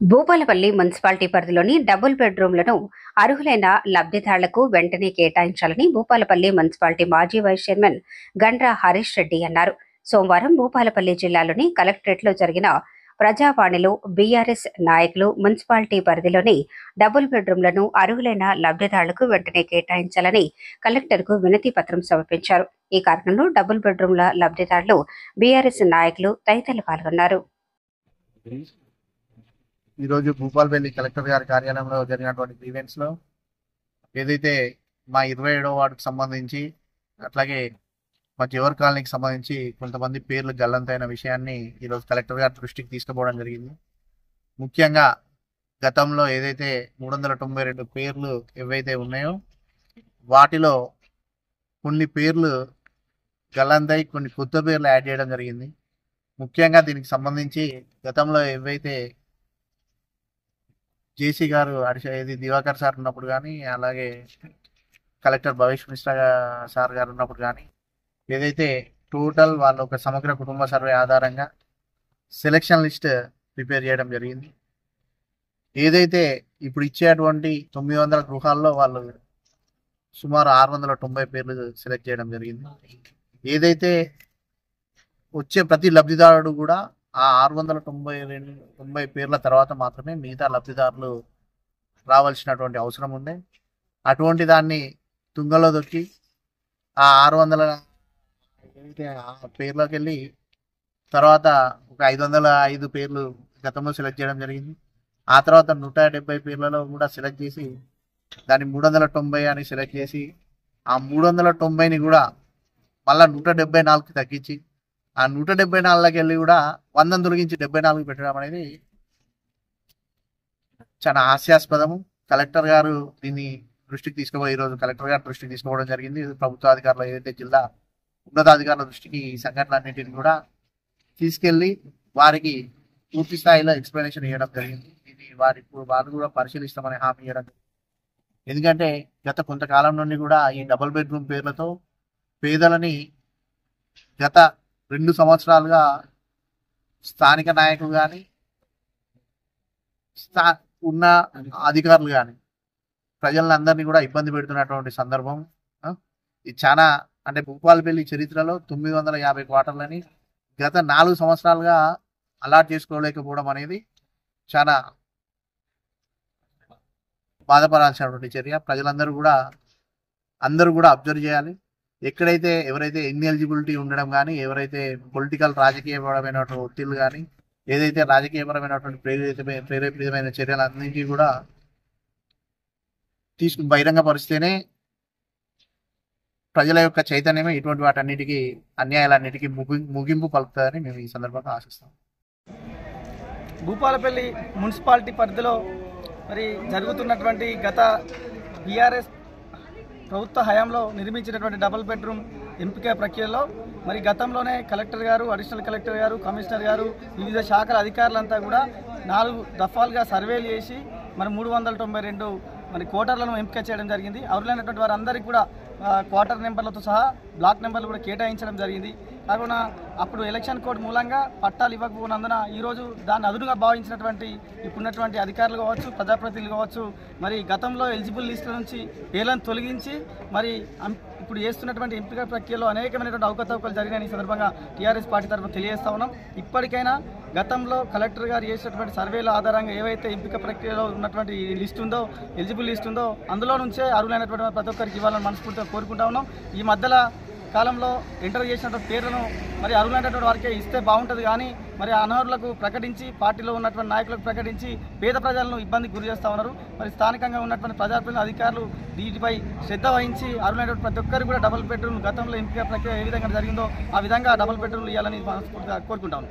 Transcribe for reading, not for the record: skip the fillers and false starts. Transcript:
Bhupalpally municipality పరిధిలోని double బెడ్రూమ్లను అర్హులైన లబ్ధిదారులకు వెంటనే కేటాయించాలని భూపాలపల్లి మున్సిపాలిటీ మాజీ వైస్ చైర్మన్ గండ్ర హరీష్ రెడ్డి అన్నారు. సోమవారం భూపాలపల్లి జిల్లాలోని కలెక్టరేట్లో జరిగిన ప్రజావాణిలో బీఆర్ఎస్ నాయకులు మున్సిపాలిటీ పరిధిలోని డబుల్ బెడ్రూమ్లను అర్హులైన లబ్ధిదారులకు వెంటనే కేటాయించాలని కలెక్టర్కు వినతి పత్రం సమర్పించారు. ఈ కార్యక్రమంలో డబుల్ బెడ్రూమ్ల లబ్ధిదారులు, బీఆర్ఎస్ నాయకులు తదితరులు పాల్గొన్నారు. ఈరోజు భూపాలపల్లి కలెక్టర్ గారి కార్యాలయంలో జరిగినటువంటి ఈవెంట్స్లో ఏదైతే మా 27వ వార్డుకు సంబంధించి అట్లాగే మా జవహర్ కాలనీకి సంబంధించి కొంతమంది పేర్లు గల్లంతైన విషయాన్ని ఈరోజు కలెక్టర్ గారి దృష్టికి తీసుకుపోవడం జరిగింది. ముఖ్యంగా గతంలో ఏదైతే 392 పేర్లు ఏవైతే ఉన్నాయో వాటిలో కొన్ని పేర్లు గల్లంతై కొన్ని కొత్త పేర్లు యాడ్ చేయడం జరిగింది. ముఖ్యంగా దీనికి సంబంధించి గతంలో ఏవైతే జేసీ గారు ఏది దివాకర్ సార్ ఉన్నప్పుడు కానీ, అలాగే కలెక్టర్ భవేష్ మిశ్రా సార్ గారు ఉన్నప్పుడు కానీ ఏదైతే టోటల్ వాళ్ళ ఒక సమగ్ర కుటుంబ సర్వే ఆధారంగా సెలక్షన్ లిస్ట్ ప్రిపేర్ చేయడం జరిగింది. ఏదైతే ఇప్పుడు ఇచ్చేటువంటి 900 గృహాల్లో వాళ్ళు సుమారు 690 పేర్లు సెలెక్ట్ చేయడం జరిగింది. ఏదైతే వచ్చే ప్రతి లబ్ధిదారుడు కూడా ఆ 690 పేర్ల తర్వాత మాత్రమే మిగతా లబ్ధిదారులు రావాల్సినటువంటి అవసరం ఉండే. అటువంటి దాన్ని తుంగలో దొక్కి ఆ 600 పేర్లోకి వెళ్ళి తర్వాత ఒక 505 పేర్లు గతంలో సెలెక్ట్ చేయడం జరిగింది. ఆ తర్వాత 170 పేర్లలో కూడా సెలెక్ట్ చేసి దాన్ని 390 అని సెలెక్ట్ చేసి ఆ 390ని కూడా మళ్ళీ 174కి తగ్గించి ఆ 174కి వెళ్ళి కూడా 100 తొలగించి 74కి పెట్టడం అనేది చాలా హాస్యాస్పదము. కలెక్టర్ గారు దీన్ని ఈరోజు కలెక్టర్ గారి దృష్టికి తీసుకోవడం జరిగింది. ప్రభుత్వ అధికారులు ఏదైతే జిల్లా ఉన్నతాధికారుల దృష్టికి ఈ సంఘటనలన్నింటినీ కూడా తీసుకెళ్లి వారికి పూర్తి స్థాయిలో ఎక్స్ప్లెనేషన్ ఇవ్వడం జరిగింది. ఇది వాళ్ళు కూడా పరిశీలిస్తామని హామీ ఇవ్వడం. ఎందుకంటే గత కొంతకాలం నుండి కూడా ఈ డబుల్ బెడ్రూమ్ పేర్లతో పేదలని గత 2 సంవత్సరాలుగా స్థానిక నాయకులు కానీ ఉన్న అధికారులు కానీ ప్రజలందరినీ కూడా ఇబ్బంది పెడుతున్నటువంటి సందర్భం. ఇది చాలా అంటే భూపాలపల్లి చరిత్రలో 950 క్వార్టర్లని గత 4 సంవత్సరాలుగా అలాట్ చేసుకోలేకపోవడం అనేది చాలా బాధపడాల్సినటువంటి చర్య. ప్రజలందరూ కూడా అబ్జర్వ్ చేయాలి. ఎక్కడైతే ఎవరైతే ఇన్ఎలిజిబిలిటీ ఉండడం కానీ, ఎవరైతే పొలిటికల్ రాజకీయపరమైనటువంటి ఒత్తిళ్లు కానీ, ఏదైతే రాజకీయపరమైనటువంటి ప్రేరేపితమైన చర్యలన్నింటినీ కూడా బహిరంగపరిస్తేనే ప్రజల యొక్క చైతన్యమే ఇటువంటి వాటన్నిటికీ అన్యాయాలన్నిటికీ ముగింపు పలుకుతుందని మేము ఈ సందర్భంగా ఆశిస్తాం. భూపాలపల్లి మున్సిపాలిటీ పరిధిలో మరి జరుగుతున్నటువంటి గత బీఆర్ఎస్ ప్రభుత్వ హయాంలో నిర్మించినటువంటి డబుల్ బెడ్రూమ్ ఎంపిక ప్రక్రియలో మరి గతంలోనే కలెక్టర్ గారు, అడిషనల్ కలెక్టర్ గారు, కమిషనర్ గారు, వివిధ శాఖల అధికారులంతా కూడా 4 దఫాలుగా సర్వేలు చేసి మరి 392 మరి క్వార్టర్లను ఎంపిక చేయడం జరిగింది. అర్హులైనటువంటి వారందరికీ కూడా క్వార్టర్ నెంబర్లతో సహా బ్లాక్ నెంబర్లు కూడా కేటాయించడం జరిగింది. కావున అప్పుడు ఎలక్షన్ కోడ్ మూలంగా పట్టాలు ఇవ్వకపోయినందున ఈరోజు దాన్ని అదునుగా భావించినటువంటి ఇప్పుడున్నటువంటి అధికారులు కావచ్చు, ప్రజాప్రతినిధులు కావచ్చు, మరి గతంలో ఎలిజిబుల్ లిస్టుల నుంచి పేర్లను తొలగించి మరి ఇప్పుడు చేస్తున్నటువంటి ఎంపిక ప్రక్రియలో అనేకమైనటువంటి అవకతవకలు జరిగిన సందర్భంగా టీఆర్ఎస్ పార్టీ తరఫున తెలియజేస్తా ఉన్నాం. ఇప్పటికైనా గతంలో కలెక్టర్ గారు చేసినటువంటి సర్వేల ఆధారంగా ఏవైతే ఎంపిక ప్రక్రియలో ఉన్నటువంటి లిస్ట్ ఉందో, ఎలిజిబుల్ లిస్ట్ ఉందో, అందులో నుంచే అర్హులైనటువంటి ప్రతి ఒక్కరికి ఇవ్వాలని మనస్ఫూర్తిగా కోరుకుంటా ఉన్నాం. ఈ మధ్యలో కాలంలో ఎంటర్ చేసినటువంటి పేర్లను మరి అర్హులైనటువంటి వారికే ఇస్తే బాగుంటుంది, కానీ మరి అనర్హులకు ప్రకటించి పార్టీలో ఉన్నటువంటి నాయకులకు ప్రకటించి పేద ప్రజలను ఇబ్బందికి గురి చేస్తూ ఉన్నారు. మరి స్థానికంగా ఉన్నటువంటి ప్రజాప్రతినిధుల అధికారులు వీటిపై శ్రద్ధ వహించి అర్హులైనటువంటి ప్రతి ఒక్కరు కూడా డబుల్ బెడ్రూమ్ గతంలో ఎంపిక ప్రక్రియ ఏ విధంగా జరిగిందో ఆ విధంగా డబుల్ బెడ్రూమ్లు ఇవ్వాలని మనస్ఫూర్తిగా కోరుకుంటాం.